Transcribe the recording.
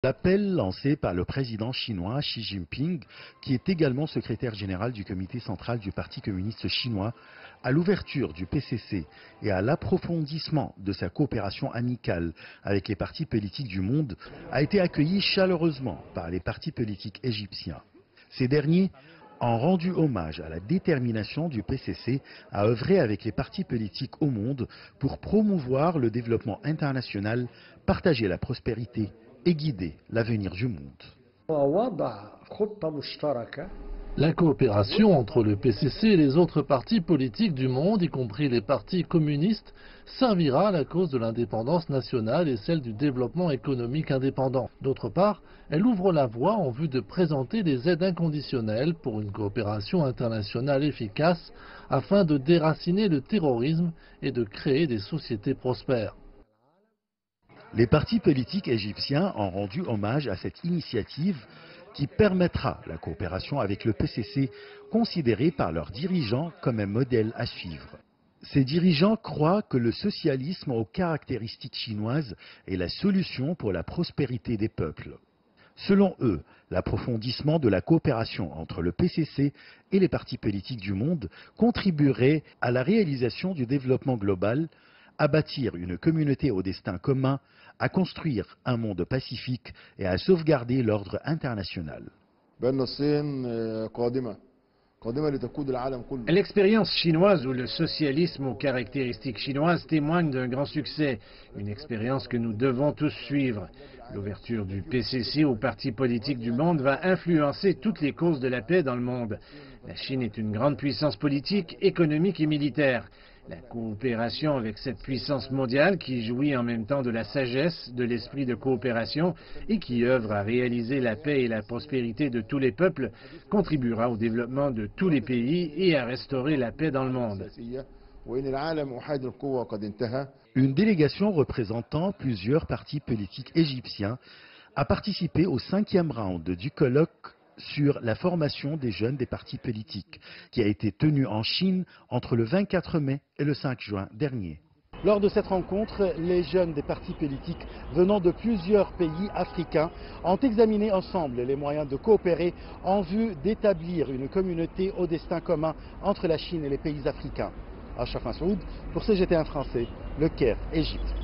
L'appel lancé par le président chinois Xi Jinping, qui est également secrétaire général du comité central du Parti communiste chinois, à l'ouverture du PCC et à l'approfondissement de sa coopération amicale avec les partis politiques du monde, a été accueilli chaleureusement par les partis politiques égyptiens. Ces derniers ont rendu hommage à la détermination du PCC à œuvrer avec les partis politiques au monde pour promouvoir le développement international, partager la prospérité et guider l'avenir du monde. La coopération entre le PCC et les autres partis politiques du monde, y compris les partis communistes, servira à la cause de l'indépendance nationale et celle du développement économique indépendant. D'autre part, elle ouvre la voie en vue de présenter des aides inconditionnelles pour une coopération internationale efficace afin de déraciner le terrorisme et de créer des sociétés prospères. Les partis politiques égyptiens ont rendu hommage à cette initiative qui permettra la coopération avec le PCC, considéré par leurs dirigeants comme un modèle à suivre. Ces dirigeants croient que le socialisme aux caractéristiques chinoises est la solution pour la prospérité des peuples. Selon eux, l'approfondissement de la coopération entre le PCC et les partis politiques du monde contribuerait à la réalisation du développement global, à bâtir une communauté au destin commun, à construire un monde pacifique et à sauvegarder l'ordre international. L'expérience chinoise ou le socialisme aux caractéristiques chinoises témoigne d'un grand succès, une expérience que nous devons tous suivre. L'ouverture du PCC aux partis politiques du monde va influencer toutes les causes de la paix dans le monde. La Chine est une grande puissance politique, économique et militaire. La coopération avec cette puissance mondiale qui jouit en même temps de la sagesse, de l'esprit de coopération et qui œuvre à réaliser la paix et la prospérité de tous les peuples contribuera au développement de tous les pays et à restaurer la paix dans le monde. Une délégation représentant plusieurs partis politiques égyptiens a participé au 5e round du colloque sur la formation des jeunes des partis politiques, qui a été tenu en Chine entre le 24 mai et le 5 juin dernier. Lors de cette rencontre, les jeunes des partis politiques venant de plusieurs pays africains ont examiné ensemble les moyens de coopérer en vue d'établir une communauté au destin commun entre la Chine et les pays africains. Achraf Massoud pour CGT1 français, Le Caire, Égypte.